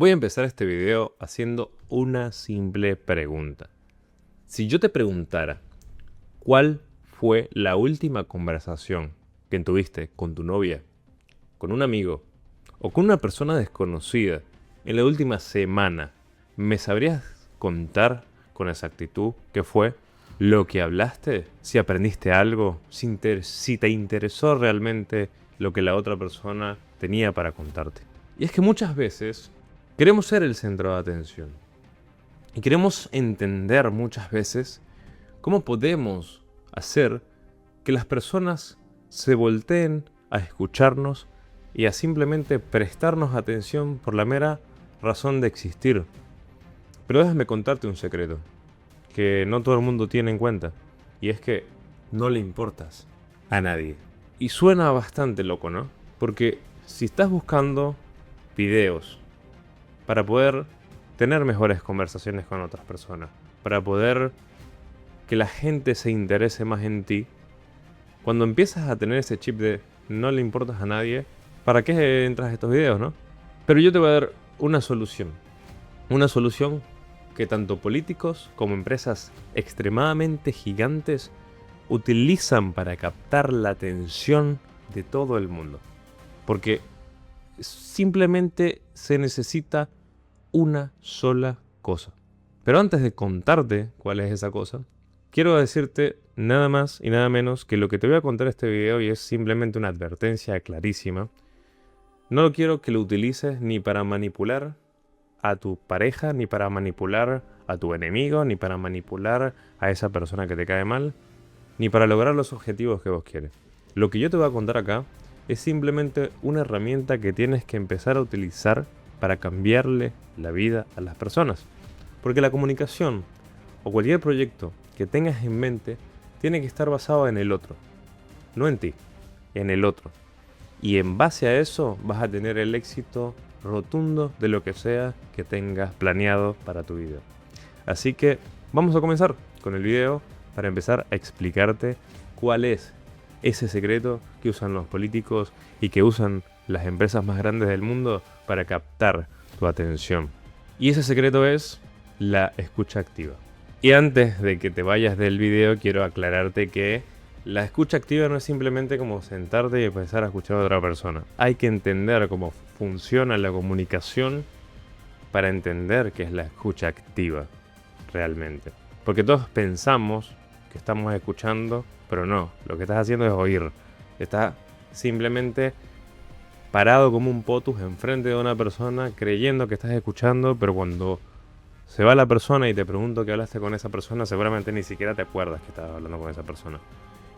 Voy a empezar este video haciendo una simple pregunta. Si yo te preguntara, ¿cuál fue la última conversación que tuviste con tu novia, con un amigo o con una persona desconocida en la última semana? ¿Me sabrías contar con exactitud qué fue lo que hablaste? Si aprendiste algo, si te interesó realmente lo que la otra persona tenía para contarte. Y es que muchas veces queremos ser el centro de atención. Y queremos entender muchas veces cómo podemos hacer que las personas se volteen a escucharnos y a simplemente prestarnos atención por la mera razón de existir. Pero déjame contarte un secreto que no todo el mundo tiene en cuenta. Y es que no le importas a nadie. Y suena bastante loco, ¿no? Porque si estás buscando videos para poder tener mejores conversaciones con otras personas, para poder que la gente se interese más en ti, cuando empiezas a tener ese chip de no le importas a nadie, ¿para qué entras a estos videos, no? Pero yo te voy a dar una solución que tanto políticos como empresas extremadamente gigantes utilizan para captar la atención de todo el mundo. Porque simplemente se necesita una sola cosa. Pero antes de contarte cuál es esa cosa, quiero decirte nada más y nada menos que lo que te voy a contar en este video, y es simplemente una advertencia clarísima. No quiero que lo utilices ni para manipular a tu pareja, ni para manipular a tu enemigo, ni para manipular a esa persona que te cae mal, ni para lograr los objetivos que vos quieres. Lo que yo te voy a contar acá es simplemente una herramienta que tienes que empezar a utilizar para cambiarle la vida a las personas. Porque la comunicación o cualquier proyecto que tengas en mente tiene que estar basado en el otro, no en ti, en el otro. Y en base a eso vas a tener el éxito rotundo de lo que sea que tengas planeado para tu vida. Así que vamos a comenzar con el video para empezar a explicarte cuál es ese secreto que usan los políticos y que usan las empresas más grandes del mundo para captar tu atención. Y ese secreto es la escucha activa. Y antes de que te vayas del video, quiero aclararte que la escucha activa no es simplemente como sentarte y empezar a escuchar a otra persona. Hay que entender cómo funciona la comunicación para entender qué es la escucha activa realmente. Porque todos pensamos que estamos escuchando, pero no, lo que estás haciendo es oír. Estás simplemente parado como un potus enfrente de una persona creyendo que estás escuchando, pero cuando se va la persona y te pregunto que hablaste con esa persona, seguramente ni siquiera te acuerdas que estabas hablando con esa persona.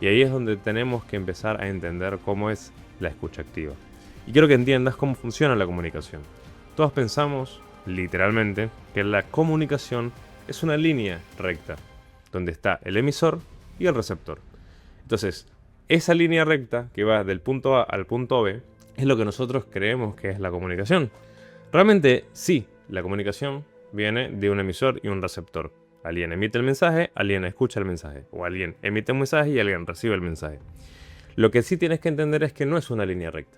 Y ahí es donde tenemos que empezar a entender cómo es la escucha activa. Y quiero que entiendas cómo funciona la comunicación. Todos pensamos, literalmente, que la comunicación es una línea recta, donde está el emisor y el receptor. Entonces, esa línea recta que va del punto A al punto B es lo que nosotros creemos que es la comunicación. Realmente, sí, la comunicación viene de un emisor y un receptor. Alguien emite el mensaje, alguien escucha el mensaje. O alguien emite un mensaje y alguien recibe el mensaje. Lo que sí tienes que entender es que no es una línea recta,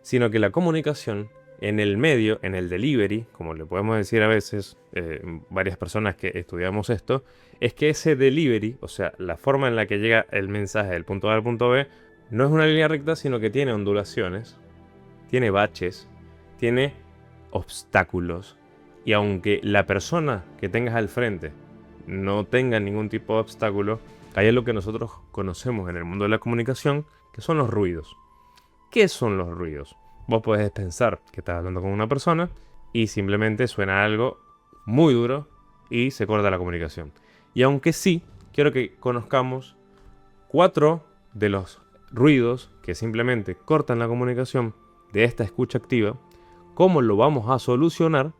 sino que la comunicación en el medio, en el delivery, como le podemos decir a veces varias personas que estudiamos esto, es que ese delivery, o sea, la forma en la que llega el mensaje del punto A al punto B, no es una línea recta, sino que tiene ondulaciones, tiene baches, tiene obstáculos. Y aunque la persona que tengas al frente no tenga ningún tipo de obstáculo, hay lo que nosotros conocemos en el mundo de la comunicación, que son los ruidos. ¿Qué son los ruidos? Vos podés pensar que estás hablando con una persona y simplemente suena algo muy duro y se corta la comunicación. Y aunque sí, quiero que conozcamos 4 de los ruidos que simplemente cortan la comunicación de esta escucha activa, cómo lo vamos a solucionar,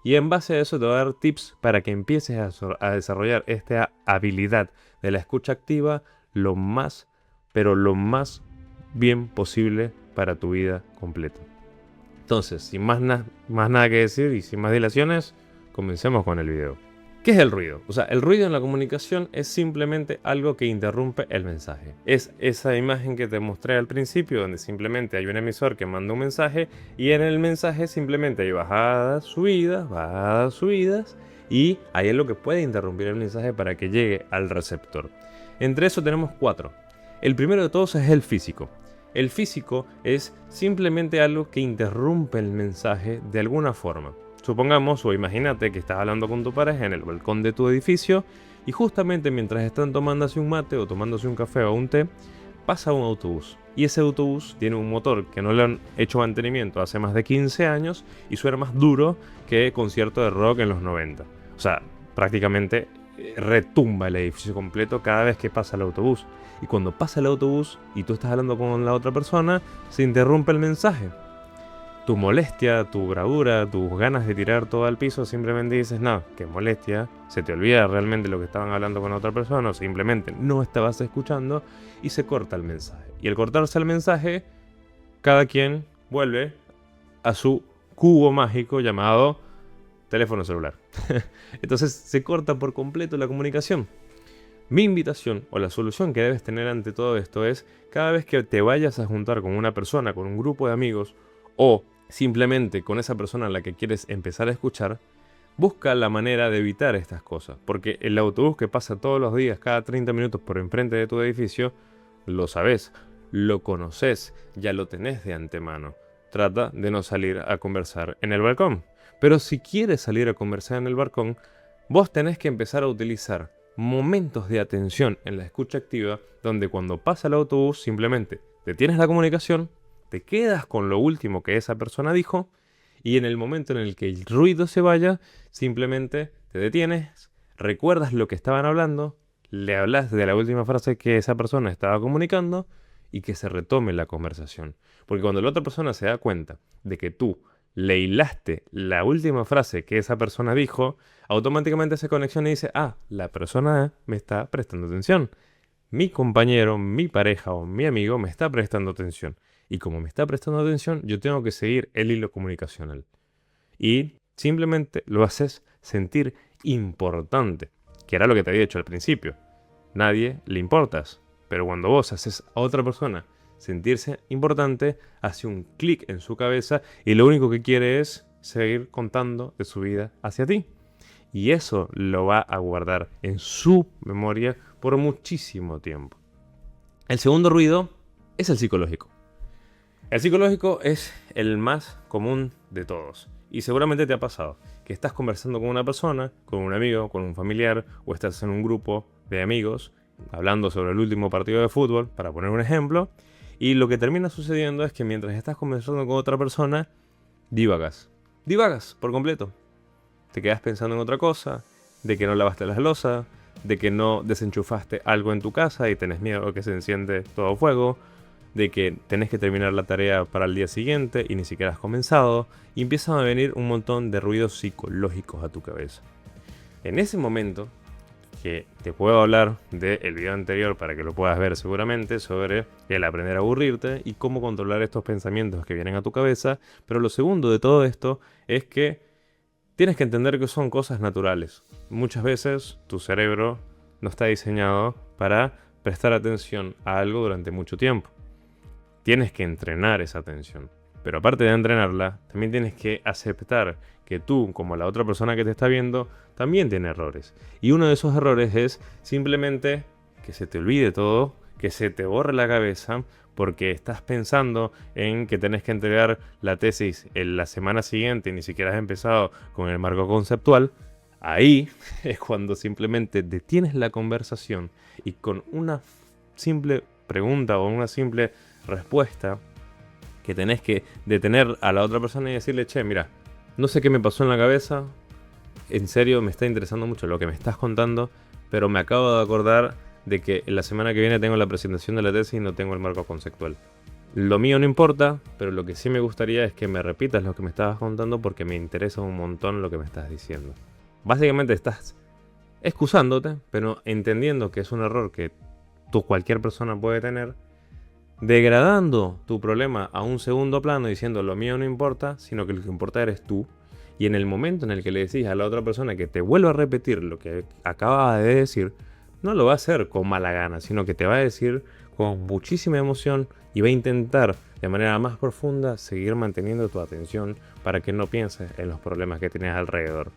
y en base a eso te voy a dar tips para que empieces a desarrollar esta habilidad de la escucha activa lo más, pero lo más bien posible para tu vida completa. Entonces, sin más nada que decir y sin más dilaciones, comencemos con el video. ¿Qué es el ruido? O sea, el ruido en la comunicación es simplemente algo que interrumpe el mensaje. Es esa imagen que te mostré al principio, donde simplemente hay un emisor que manda un mensaje y en el mensaje simplemente hay bajadas, subidas y ahí es lo que puede interrumpir el mensaje para que llegue al receptor. Entre eso tenemos 4. El primero de todos es el físico. El físico es simplemente algo que interrumpe el mensaje de alguna forma. Supongamos o imagínate que estás hablando con tu pareja en el balcón de tu edificio y justamente mientras están tomándose un mate o tomándose un café o un té, pasa un autobús. Y ese autobús tiene un motor que no le han hecho mantenimiento hace más de 15 años y suena más duro que concierto de rock en los 90. O sea, prácticamente retumba el edificio completo cada vez que pasa el autobús. Y cuando pasa el autobús y tú estás hablando con la otra persona, se interrumpe el mensaje. Tu molestia, tu bravura, tus ganas de tirar todo al piso, simplemente dices, no, qué molestia, se te olvida realmente lo que estaban hablando con otra persona o simplemente no estabas escuchando y se corta el mensaje. Y al cortarse el mensaje, cada quien vuelve a su cubo mágico llamado teléfono celular. Entonces se corta por completo la comunicación. Mi invitación o la solución que debes tener ante todo esto es, cada vez que te vayas a juntar con una persona, con un grupo de amigos o simplemente con esa persona a la que quieres empezar a escuchar, busca la manera de evitar estas cosas. Porque el autobús que pasa todos los días, cada 30 minutos por enfrente de tu edificio, lo sabes, lo conoces, ya lo tenés de antemano. Trata de no salir a conversar en el balcón. Pero si quieres salir a conversar en el balcón, vos tenés que empezar a utilizar momentos de atención en la escucha activa, donde cuando pasa el autobús simplemente detienes la comunicación, te quedas con lo último que esa persona dijo y en el momento en el que el ruido se vaya, simplemente te detienes, recuerdas lo que estaban hablando, le hablas de la última frase que esa persona estaba comunicando y que se retome la conversación. Porque cuando la otra persona se da cuenta de que tú le hilaste la última frase que esa persona dijo, automáticamente se conexiona y dice, ah, la persona me está prestando atención. Mi compañero, mi pareja o mi amigo me está prestando atención. Y como me está prestando atención, yo tengo que seguir el hilo comunicacional. Y simplemente lo haces sentir importante, que era lo que te había dicho al principio. Nadie le importas, pero cuando vos haces a otra persona sentirse importante, hace un clic en su cabeza y lo único que quiere es seguir contando de su vida hacia ti. Y eso lo va a guardar en su memoria por muchísimo tiempo. El segundo ruido es el psicológico. El psicológico es el más común de todos. Y seguramente te ha pasado que estás conversando con una persona, con un amigo, con un familiar, o estás en un grupo de amigos hablando sobre el último partido de fútbol, para poner un ejemplo, y lo que termina sucediendo es que mientras estás conversando con otra persona, divagas por completo. Te quedas pensando en otra cosa, de que no lavaste las losas, de que no desenchufaste algo en tu casa y tenés miedo a que se enciende todo fuego, de que tenés que terminar la tarea para el día siguiente y ni siquiera has comenzado, y empiezan a venir un montón de ruidos psicológicos a tu cabeza. En ese momento, que te puedo hablar del video anterior para que lo puedas ver seguramente, sobre el aprender a aburrirte y cómo controlar estos pensamientos que vienen a tu cabeza, pero lo segundo de todo esto es que tienes que entender que son cosas naturales. Muchas veces tu cerebro no está diseñado para prestar atención a algo durante mucho tiempo. Tienes que entrenar esa atención. Pero aparte de entrenarla, también tienes que aceptar que tú, como la otra persona que te está viendo, también tiene errores. Y uno de esos errores es simplemente que se te olvide todo, que se te borre la cabeza, porque estás pensando en que tenés que entregar la tesis en la semana siguiente y ni siquiera has empezado con el marco conceptual. Ahí es cuando simplemente detienes la conversación y con una simple pregunta o una simple respuesta que tenés que detener a la otra persona y decirle, che, mira, no sé qué me pasó en la cabeza, en serio me está interesando mucho lo que me estás contando, pero me acabo de acordar de que la semana que viene tengo la presentación de la tesis y no tengo el marco conceptual. Lo mío no importa, pero lo que sí me gustaría es que me repitas lo que me estabas contando porque me interesa un montón lo que me estás diciendo. Básicamente estás excusándote, pero entendiendo que es un error que cualquier persona puede tener, degradando tu problema a un segundo plano diciendo lo mío no importa, sino que lo que importa eres tú, Y en el momento en el que le decís a la otra persona que te vuelva a repetir lo que acababa de decir, no lo va a hacer con mala gana, sino que te va a decir con muchísima emoción y va a intentar de manera más profunda seguir manteniendo tu atención para que no pienses en los problemas que tienes alrededor.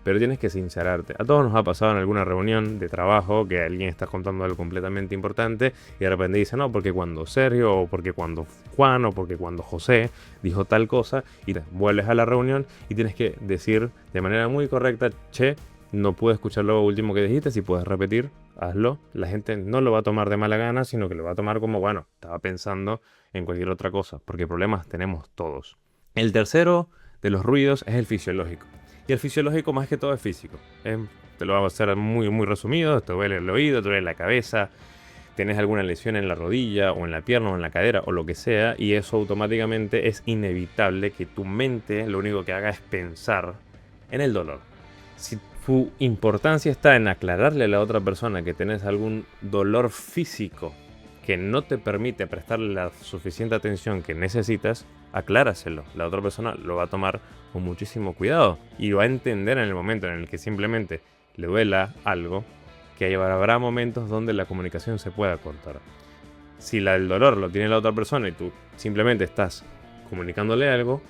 Pero tienes que sincerarte. A todos nos ha pasado en alguna reunión de trabajo que alguien está contando algo completamente importante y de repente dice, no, porque cuando Sergio, o porque cuando Juan, o porque cuando José dijo tal cosa, y vuelves a la reunión y tienes que decir de manera muy correcta, che, no pude escuchar lo último que dijiste, si puedes repetir, hazlo. La gente no lo va a tomar de mala gana, sino que lo va a tomar como, bueno, estaba pensando en cualquier otra cosa, porque problemas tenemos todos. El tercero de los ruidos es el fisiológico. Y el fisiológico más que todo es físico. Te lo vamos a hacer muy, muy resumido. Te duele el oído, te duele la cabeza, tienes alguna lesión en la rodilla o en la pierna o en la cadera o lo que sea, y eso automáticamente es inevitable que tu mente lo único que haga es pensar en el dolor. Si tu importancia está en aclararle a la otra persona que tenés algún dolor físico que no te permite prestarle la suficiente atención que necesitas, acláraselo. La otra persona lo va a tomar con muchísimo cuidado y va a entender en el momento en el que simplemente le duela algo, que habrá momentos donde la comunicación se pueda cortar. Si el dolor lo tiene la otra persona y tú simplemente estás comunicándole algo,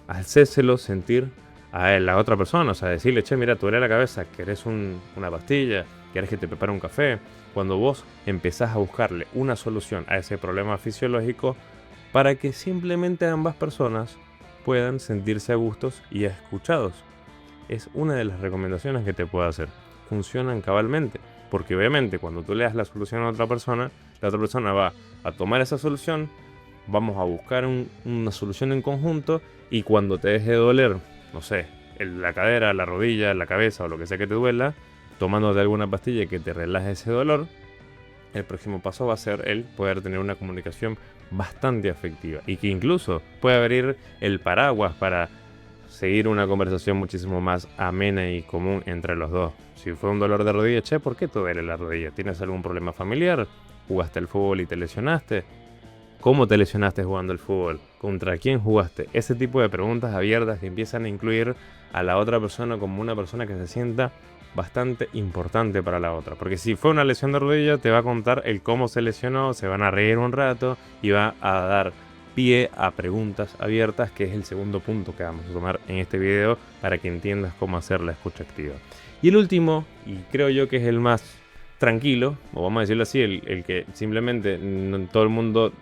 hacéselo sentir a la otra persona. O sea, decirle, che, mira, te duele la cabeza, ¿querés una pastilla? ¿Querés que te prepare un café? Cuando vos empezás a buscarle una solución a ese problema fisiológico para que simplemente ambas personas puedan sentirse a gustos y escuchados. Es una de las recomendaciones que te puedo hacer. Funcionan cabalmente, porque obviamente cuando tú le das la solución a otra persona, la otra persona va a tomar esa solución, vamos a buscar una solución en conjunto, y cuando te deje de doler, no sé, la cadera, la rodilla, la cabeza o lo que sea que te duela, tomándote alguna pastilla que te relaje ese dolor, el próximo paso va a ser el poder tener una comunicación bastante afectiva y que incluso puede abrir el paraguas para seguir una conversación muchísimo más amena y común entre los dos. Si fue un dolor de rodilla, che, ¿por qué te duele la rodilla? ¿Tienes algún problema familiar? ¿Jugaste al fútbol y te lesionaste? ¿Cómo te lesionaste jugando al fútbol? ¿Contra quién jugaste? Ese tipo de preguntas abiertas que empiezan a incluir a la otra persona como una persona que se sienta bastante importante para la otra. Porque si fue una lesión de rodilla, te va a contar el cómo se lesionó, se van a reír un rato y va a dar pie a preguntas abiertas, que es el segundo punto que vamos a tomar en este video para que entiendas cómo hacer la escucha activa. Y el último, y creo yo que es el más tranquilo, o vamos a decirlo así, el que simplemente todo el mundo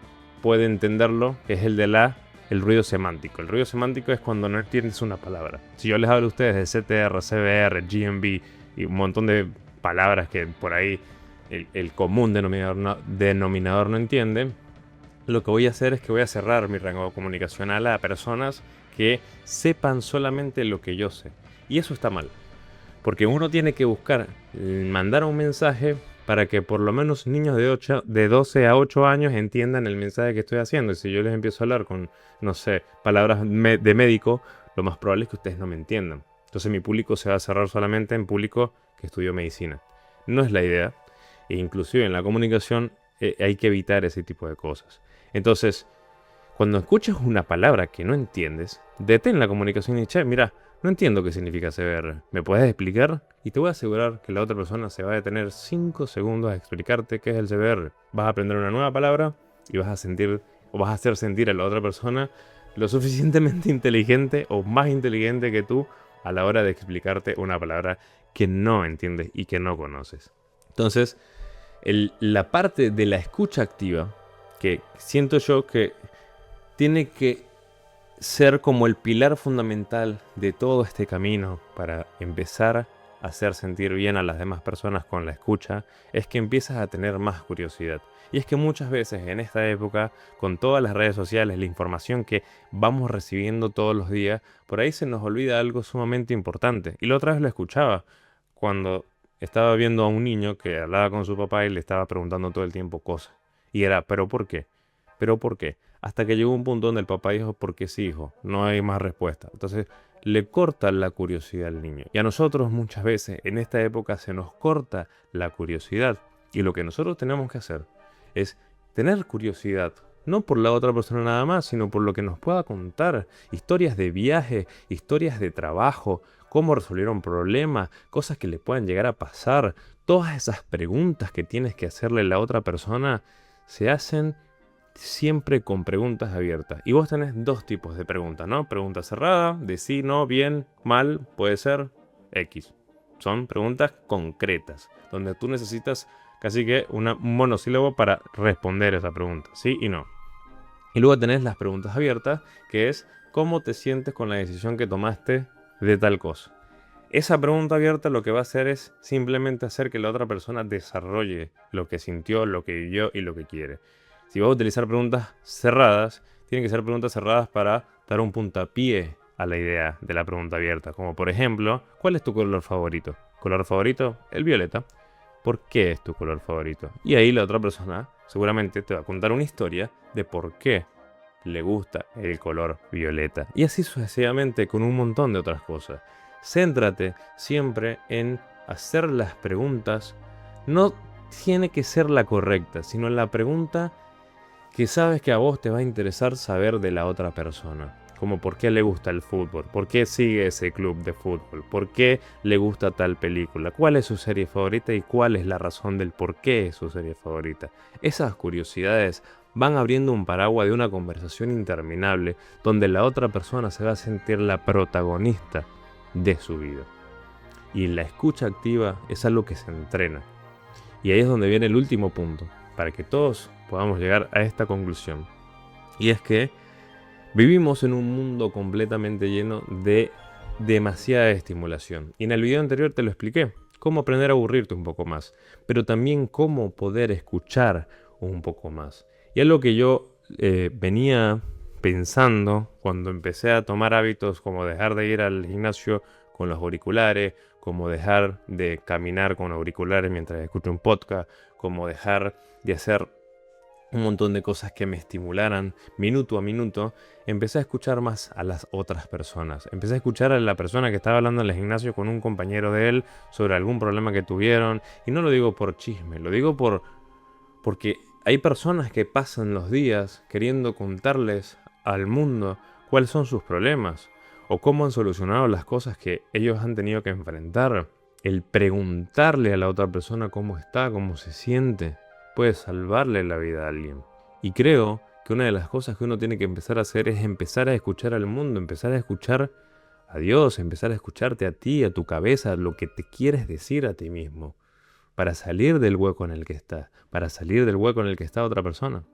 puede entenderlo, es el ruido semántico. El ruido semántico es cuando no entiendes una palabra. Si yo les hablo a ustedes de CTR, CBR, GMB y un montón de palabras que por ahí el común denominador no entiende, lo que voy a hacer es que voy a cerrar mi rango comunicacional a personas que sepan solamente lo que yo sé. Y eso está mal, porque uno tiene que buscar mandar un mensaje para que por lo menos niños de 12 a 8 años entiendan el mensaje que estoy haciendo. Y si yo les empiezo a hablar con, no sé, palabras de médico, lo más probable es que ustedes no me entiendan. Entonces mi público se va a cerrar solamente en público que estudió medicina. No es la idea. E inclusive en la comunicación hay que evitar ese tipo de cosas. Entonces, cuando escuches una palabra que no entiendes, detén la comunicación y che, mira, no entiendo qué significa CBR. ¿Me puedes explicar? Y te voy a asegurar que la otra persona se va a detener 5 segundos a explicarte qué es el CBR. Vas a aprender una nueva palabra y vas a sentir, o vas a hacer sentir a la otra persona lo suficientemente inteligente o más inteligente que tú a la hora de explicarte una palabra que no entiendes y que no conoces. Entonces, la parte de la escucha activa, que siento yo que tiene que ser como el pilar fundamental de todo este camino para empezar a hacer sentir bien a las demás personas con la escucha, es que empiezas a tener más curiosidad. Y es que muchas veces en esta época, con todas las redes sociales, la información que vamos recibiendo todos los días, por ahí se nos olvida algo sumamente importante. Y la otra vez lo escuchaba cuando estaba viendo a un niño que hablaba con su papá y le estaba preguntando todo el tiempo cosas. Y era, ¿pero por qué? ¿Pero por qué? Hasta que llegó un punto donde el papá dijo, porque sí, hijo, no hay más respuesta. Entonces le corta la curiosidad al niño. Y a nosotros muchas veces en esta época se nos corta la curiosidad. Y lo que nosotros tenemos que hacer es tener curiosidad no por la otra persona nada más, sino por lo que nos pueda contar. Historias de viaje, historias de trabajo, cómo resolvieron problemas, cosas que le puedan llegar a pasar. Todas esas preguntas que tienes que hacerle a la otra persona se hacen siempre con preguntas abiertas. Y vos tenés dos tipos de preguntas, ¿no? Pregunta cerrada, de sí, no, bien, mal, puede ser, X. Son preguntas concretas, donde tú necesitas casi que un monosílabo para responder esa pregunta, sí y no. Y luego tenés las preguntas abiertas, que es ¿cómo te sientes con la decisión que tomaste de tal cosa? Esa pregunta abierta lo que va a hacer es simplemente hacer que la otra persona desarrolle lo que sintió, lo que vivió y lo que quiere. Si vas a utilizar preguntas cerradas, tienen que ser preguntas cerradas para dar un puntapié a la idea de la pregunta abierta. Como por ejemplo, ¿cuál es tu color favorito? ¿Color favorito? El violeta. ¿Por qué es tu color favorito? Y ahí la otra persona seguramente te va a contar una historia de por qué le gusta el color violeta. Y así sucesivamente con un montón de otras cosas. Céntrate siempre en hacer las preguntas. No tiene que ser la correcta, sino la pregunta que sabes que a vos te va a interesar saber de la otra persona. Como por qué le gusta el fútbol, por qué sigue ese club de fútbol, por qué le gusta tal película, cuál es su serie favorita y cuál es la razón del por qué es su serie favorita. Esas curiosidades van abriendo un paraguas de una conversación interminable donde la otra persona se va a sentir la protagonista de su vida. Y la escucha activa es algo que se entrena. Y ahí es donde viene el último punto, para que todos podamos llegar a esta conclusión. Y es que vivimos en un mundo completamente lleno de demasiada estimulación. Y en el video anterior te lo expliqué, cómo aprender a aburrirte un poco más, pero también cómo poder escuchar un poco más. Y algo que yo venía pensando cuando empecé a tomar hábitos como dejar de ir al gimnasio con los auriculares, como dejar de caminar con auriculares mientras escucho un podcast, como dejar de hacer un montón de cosas que me estimularan minuto a minuto, empecé a escuchar más a las otras personas. Empecé a escuchar a la persona que estaba hablando en el gimnasio con un compañero de él sobre algún problema que tuvieron. Y no lo digo por chisme, lo digo porque hay personas que pasan los días queriendo contarles al mundo cuáles son sus problemas o cómo han solucionado las cosas que ellos han tenido que enfrentar. El preguntarle a la otra persona cómo está, cómo se siente, puede salvarle la vida a alguien. Y creo que una de las cosas que uno tiene que empezar a hacer es empezar a escuchar al mundo, empezar a escuchar a Dios, empezar a escucharte a ti, a tu cabeza, lo que te quieres decir a ti mismo, para salir del hueco en el que estás, para salir del hueco en el que está otra persona.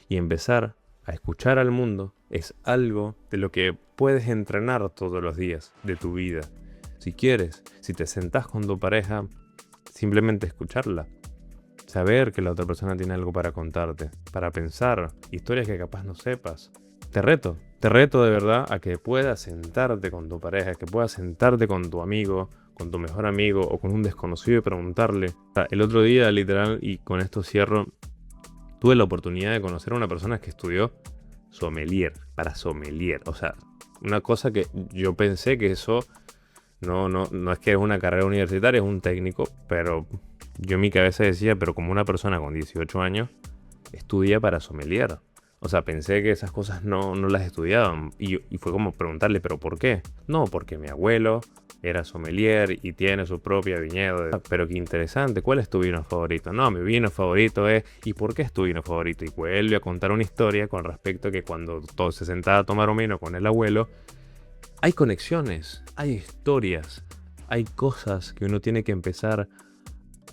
Y empezar a escuchar al mundo es algo de lo que puedes entrenar todos los días de tu vida. Si quieres, si te sentás con tu pareja, simplemente escucharla. Saber que la otra persona tiene algo para contarte, para pensar, historias que capaz no sepas. Te reto de verdad a que puedas sentarte con tu pareja, que puedas sentarte con tu amigo, con tu mejor amigo o con un desconocido y preguntarle. El otro día, literal, y con esto cierro, tuve la oportunidad de conocer a una persona que estudió sommelier, para sommelier. O sea, una cosa que yo pensé que eso no es que es una carrera universitaria, es un técnico, pero yo en mi cabeza decía, pero como una persona con 18 años estudia para sommelier. O sea, pensé que esas cosas no las estudiaban. Y fue como preguntarle, ¿pero por qué? No, porque mi abuelo era sommelier y tiene su propia viñedo. Pero qué interesante, ¿cuál es tu vino favorito? No, mi vino favorito es... ¿Y por qué es tu vino favorito? Y vuelve a contar una historia con respecto a que cuando todo se sentaba a tomar un vino con el abuelo, hay conexiones, hay historias, hay cosas que uno tiene que empezar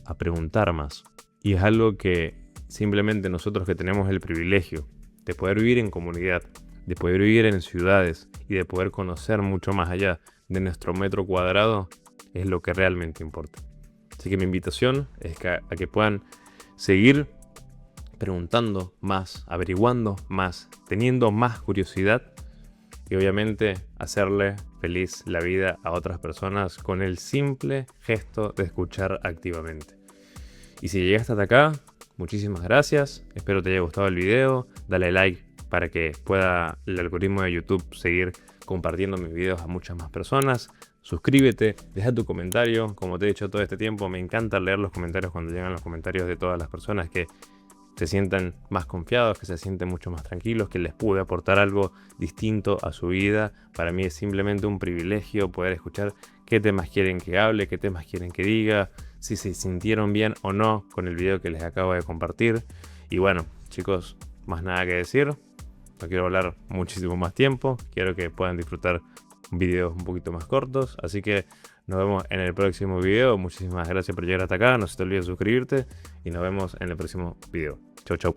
a preguntar más. Y es algo que simplemente nosotros que tenemos el privilegio de poder vivir en comunidad, de poder vivir en ciudades y de poder conocer mucho más allá de nuestro metro cuadrado, es lo que realmente importa. Así que mi invitación es a que puedan seguir preguntando más, averiguando más, teniendo más curiosidad y obviamente hacerle feliz la vida a otras personas con el simple gesto de escuchar activamente. Y si llegaste hasta acá, muchísimas gracias, espero te haya gustado el video, dale like para que pueda el algoritmo de YouTube seguir compartiendo mis videos a muchas más personas. Suscríbete, deja tu comentario, como te he dicho todo este tiempo, me encanta leer los comentarios cuando llegan los comentarios de todas las personas que se sientan más confiados, que se sienten mucho más tranquilos, que les pude aportar algo distinto a su vida. Para mí es simplemente un privilegio poder escuchar qué temas quieren que hable, qué temas quieren que diga, si se sintieron bien o no con el video que les acabo de compartir. Y bueno, chicos, más nada que decir. No quiero hablar muchísimo más tiempo. Quiero que puedan disfrutar videos un poquito más cortos. Así que nos vemos en el próximo video. Muchísimas gracias por llegar hasta acá. No se te olvide suscribirte. Y nos vemos en el próximo video. Chau, chau.